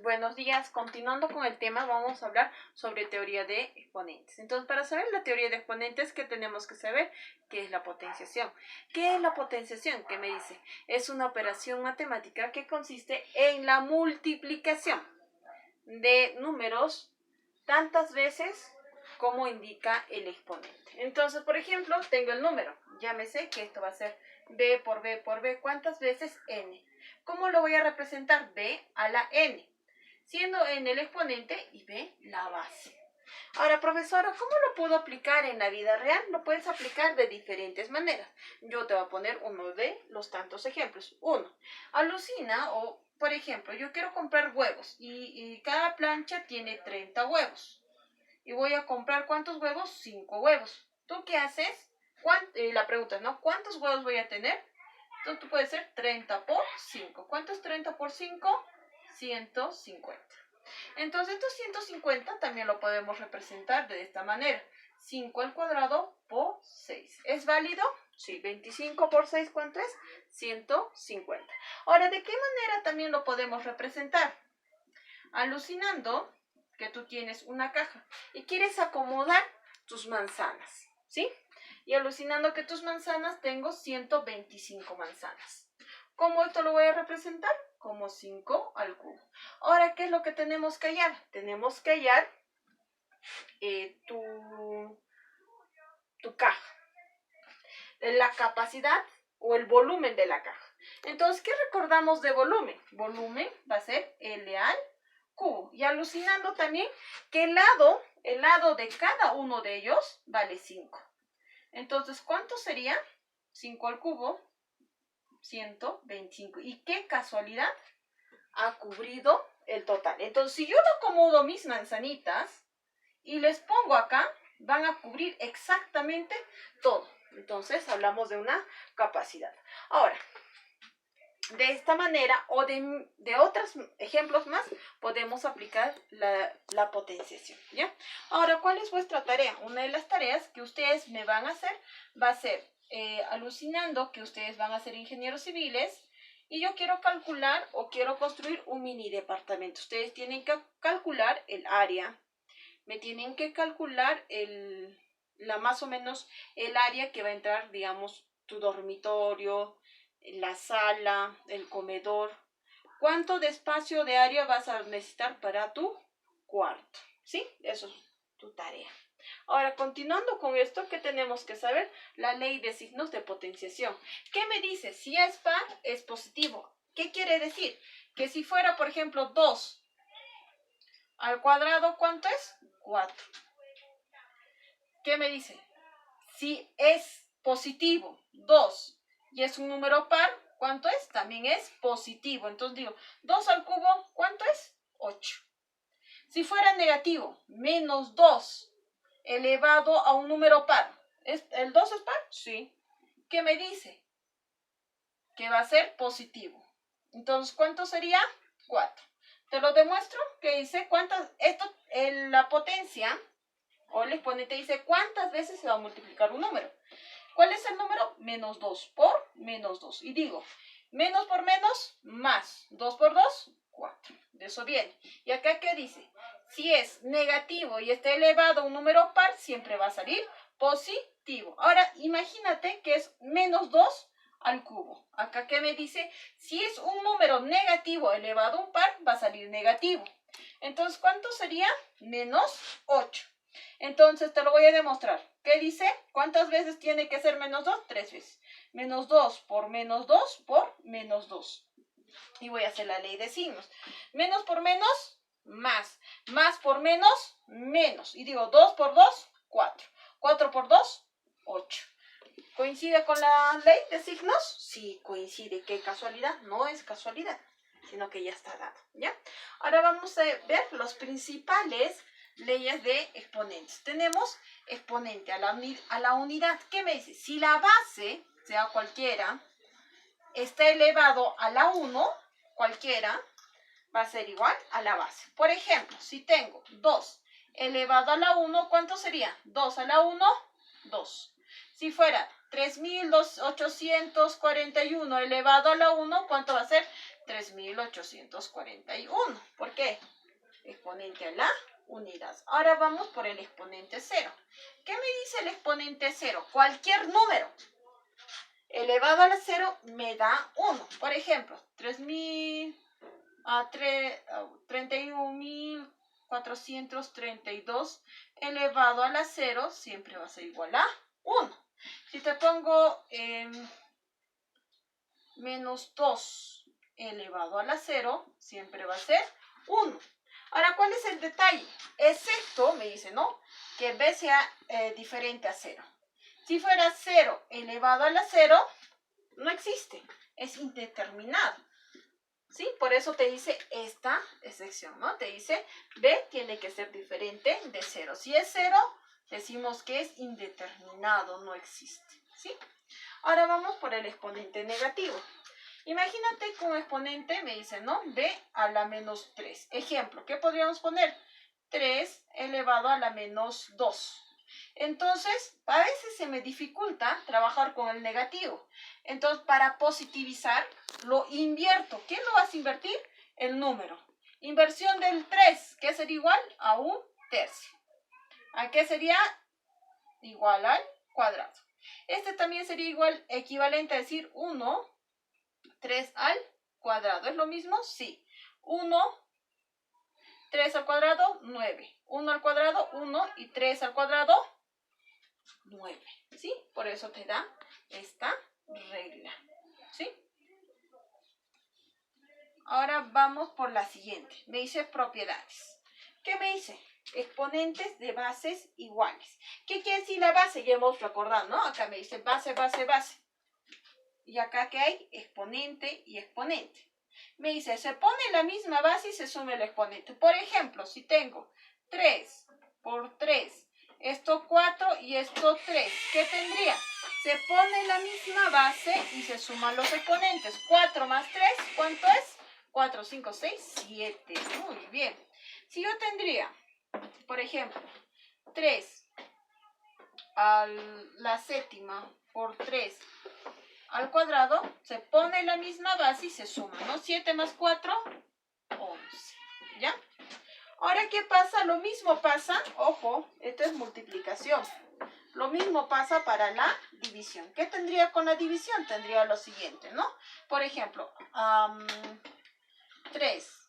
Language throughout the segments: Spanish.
Buenos días, continuando con el tema, vamos a hablar sobre teoría de exponentes. Entonces, para saber la teoría de exponentes, ¿qué tenemos que saber? ¿Qué es la potenciación? ¿Qué es la potenciación? ¿Qué me dice? Es una operación matemática que consiste en la multiplicación de números tantas veces como indica el exponente. Entonces, por ejemplo, tengo el número, llámese que esto va a ser b por b por b, ¿cuántas veces? N. ¿Cómo lo voy a representar? B a la n, siendo n el exponente y b la base. Ahora, profesora, ¿cómo lo puedo aplicar en la vida real? Lo puedes aplicar de diferentes maneras. Yo te voy a poner uno de los tantos ejemplos. Uno, alucina o, por ejemplo, yo quiero comprar huevos y cada plancha tiene 30 huevos. Y voy a comprar, ¿cuántos huevos? 5 huevos. ¿Tú qué haces? La pregunta es, ¿no? ¿Cuántos huevos voy a tener? Entonces, tú puedes ser 30 por 5. ¿Cuánto es 30 por 5? 150. Entonces, estos 150 también lo podemos representar de esta manera. 5 al cuadrado por 6. ¿Es válido? Sí. 25 por 6, ¿cuánto es? 150. Ahora, ¿de qué manera también lo podemos representar? Alucinando que tú tienes una caja y quieres acomodar tus manzanas, ¿sí? Y alucinando que tus manzanas tengo 125 manzanas. ¿Cómo esto lo voy a representar? Como 5 al cubo. Ahora, ¿qué es lo que tenemos que hallar? Tenemos que hallar tu caja, la capacidad o el volumen de la caja. Entonces, ¿qué recordamos de volumen? Volumen va a ser L al cubo. Y alucinando también que el lado de cada uno de ellos vale 5. Entonces, ¿cuánto sería? 5 al cubo, 125. Y qué casualidad, ha cubrido el total. Entonces, si yo lo acomodo mis manzanitas y les pongo acá, van a cubrir exactamente todo. Entonces, hablamos de una capacidad. Ahora, de esta manera o de otros ejemplos más, podemos aplicar la potenciación, ¿ya? Ahora, ¿cuál es vuestra tarea? Una de las tareas que ustedes me van a hacer va a ser, alucinando que ustedes van a ser ingenieros civiles y yo quiero calcular o quiero construir un mini departamento. Ustedes tienen que calcular el área, me tienen que calcular más o menos el área que va a entrar, digamos, tu dormitorio, la sala, el comedor. ¿Cuánto de espacio de área vas a necesitar para tu cuarto? ¿Sí? Eso es tu tarea. Ahora, continuando con esto, ¿qué tenemos que saber? La ley de signos de potenciación. ¿Qué me dice? Si es par, es positivo. ¿Qué quiere decir? Que si fuera, por ejemplo, 2 al cuadrado, ¿cuánto es? 4. ¿Qué me dice? Si es positivo, 2, y es un número par, ¿cuánto es? También es positivo. Entonces digo, 2 al cubo, ¿cuánto es? 8. Si fuera negativo, menos 2 elevado a un número par. ¿El 2 es par? Sí. ¿Qué me dice? Que va a ser positivo. Entonces, ¿cuánto sería? 4. Te lo demuestro. ¿Qué dice? La potencia o el exponente dice cuántas veces se va a multiplicar un número. ¿Cuál es el número? Menos 2 por menos 2. Y digo, menos por menos, más. 2 por 2, 4. De eso viene. ¿Y acá qué dice? Si es negativo y está elevado a un número par, siempre va a salir positivo. Ahora, imagínate que es menos 2 al cubo. Acá qué me dice, si es un número negativo elevado a un par, va a salir negativo. Entonces, ¿cuánto sería? Menos 8. Entonces, te lo voy a demostrar. ¿Qué dice? ¿Cuántas veces tiene que ser menos 2? 3 veces. Menos 2 por menos 2 por menos 2. Y voy a hacer la ley de signos. Menos por menos, más. Más por menos, menos. Y digo 2 por 2, 4. 4 por 2, 8. ¿Coincide con la ley de signos? Sí, coincide. ¿Qué casualidad? No es casualidad, sino que ya está dado, ¿ya? Ahora vamos a ver los principales leyes de exponentes. Tenemos exponente a la unidad. ¿Qué me dice? Si la base, sea cualquiera, está elevado a la 1, cualquiera, va a ser igual a la base. Por ejemplo, si tengo 2 elevado a la 1, ¿cuánto sería? 2 a la 1, 2. Si fuera 3.841 elevado a la 1, ¿cuánto va a ser? 3.841. ¿Por qué? Exponente a la unidad. Ahora vamos por el exponente 0. ¿Qué me dice el exponente 0? Cualquier número elevado a la 0 me da 1. Por ejemplo, 31.432 elevado a la 0 siempre va a ser igual a 1. Si te pongo menos 2 elevado a la 0, siempre va a ser 1. Ahora, ¿cuál es el detalle? Excepto, me dice, ¿no? Que b sea diferente a 0. Si fuera 0 elevado a la 0, no existe. Es indeterminado. ¿Sí? Por eso te dice esta excepción, ¿no? Te dice b tiene que ser diferente de 0. Si es 0, decimos que es indeterminado, no existe. ¿Sí? Ahora vamos por el exponente negativo. Imagínate que un exponente me dice, ¿no? b a la menos 3. Ejemplo, ¿qué podríamos poner? 3 elevado a la menos 2. Entonces, a veces se me dificulta trabajar con el negativo. Entonces, para positivizar, lo invierto. ¿Qué lo vas a invertir? El número. Inversión del 3, ¿qué sería igual? A un tercio. ¿A qué sería? Igual al cuadrado. Este también sería igual, equivalente a decir 1, 3 al cuadrado. ¿Es lo mismo? Sí. 1, 3 al cuadrado, 9. 1 al cuadrado, 1 y 3 al cuadrado, 9. ¿Sí? Por eso te da esta regla. ¿Sí? Ahora vamos por la siguiente. Me dice propiedades. ¿Qué me dice? Exponentes de bases iguales. ¿Qué quiere decir la base? Ya hemos recordado, ¿no? Acá me dice base, base, base. Y acá que hay exponente y exponente. Me dice, se pone la misma base y se suma el exponente. Por ejemplo, si tengo 3 por 3, esto 4 y esto 3, ¿qué tendría? Se pone la misma base y se suman los exponentes. 4 más 3, ¿cuánto es? 4, 5, 6, 7. Muy bien. Si yo tendría, por ejemplo, 3 a la séptima por 3 al cuadrado, se pone la misma base y se suma, ¿no? 7 más 4, 11. ¿Ya? Ahora, ¿qué pasa? Lo mismo pasa, ojo, esto es multiplicación. Lo mismo pasa para la división. ¿Qué tendría con la división? Tendría lo siguiente, ¿no? Por ejemplo, 3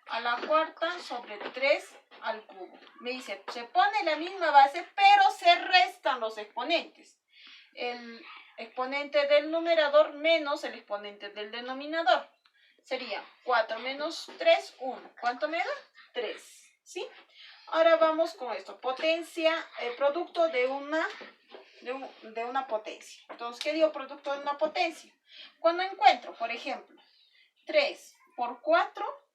a la cuarta sobre 3 al cubo. Me dice, se pone la misma base, pero se restan los exponentes. El exponente del numerador menos el exponente del denominador. Sería 4 menos 3, 1. ¿Cuánto me da? 3. ¿Sí? Ahora vamos con esto. Potencia, producto de una potencia. Entonces, ¿qué digo producto de una potencia? Cuando encuentro, por ejemplo, 3 por 4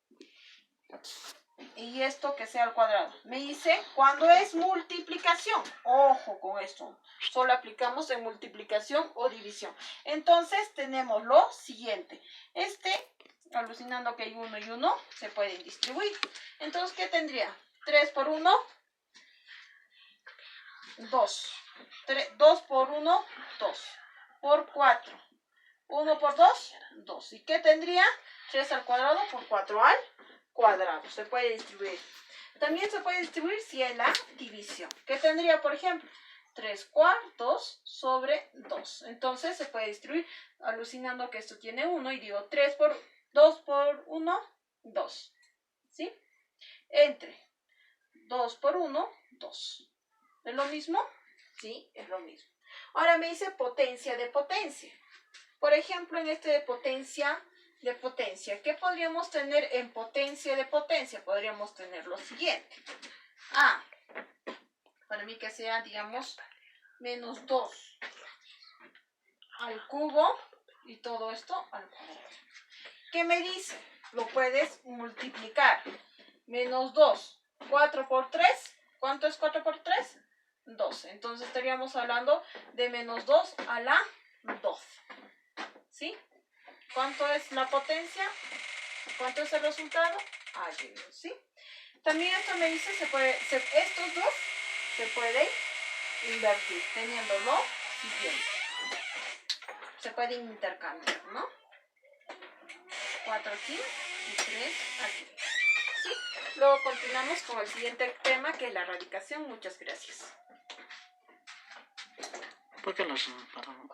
y esto que sea al cuadrado. Me dice cuando es multiplicación. Ojo con esto. Solo aplicamos en multiplicación o división. Entonces tenemos lo siguiente. Alucinando que hay 1 y 1, se pueden distribuir. Entonces, ¿qué tendría? 3 por 1, 2. 2 por 1, 2. Por 4. 1 por 2, 2. ¿Y qué tendría? 3 al cuadrado por 4 al cuadrado. Se puede distribuir. También se puede distribuir si es la división. ¿Qué tendría, por ejemplo? 3 cuartos sobre 2. Entonces se puede distribuir, alucinando que esto tiene 1 y digo 2 por 1, 2. ¿Sí? Entre 2 por 1, 2. ¿Es lo mismo? Sí, es lo mismo. Ahora me dice potencia de potencia. Por ejemplo, en este de potencia, ¿qué podríamos tener en potencia de potencia? Podríamos tener lo siguiente. Para mí que sea, digamos, menos 2 al cubo y todo esto al cuadrado. ¿Qué me dice? Lo puedes multiplicar. Menos 2, 4 por 3. ¿Cuánto es 4 por 3? 12. Entonces estaríamos hablando de menos 2 a la 12. ¿Sí? ¿Cuánto es la potencia? ¿Cuánto es el resultado? ¿Sí? También esto me dice, estos dos se pueden invertir, teniendo lo siguiente. Se pueden intercambiar, ¿no? 4 aquí y 3 aquí. ¿Sí? Luego continuamos con el siguiente tema, que es la radicación. Muchas gracias. ¿Por qué los paramos?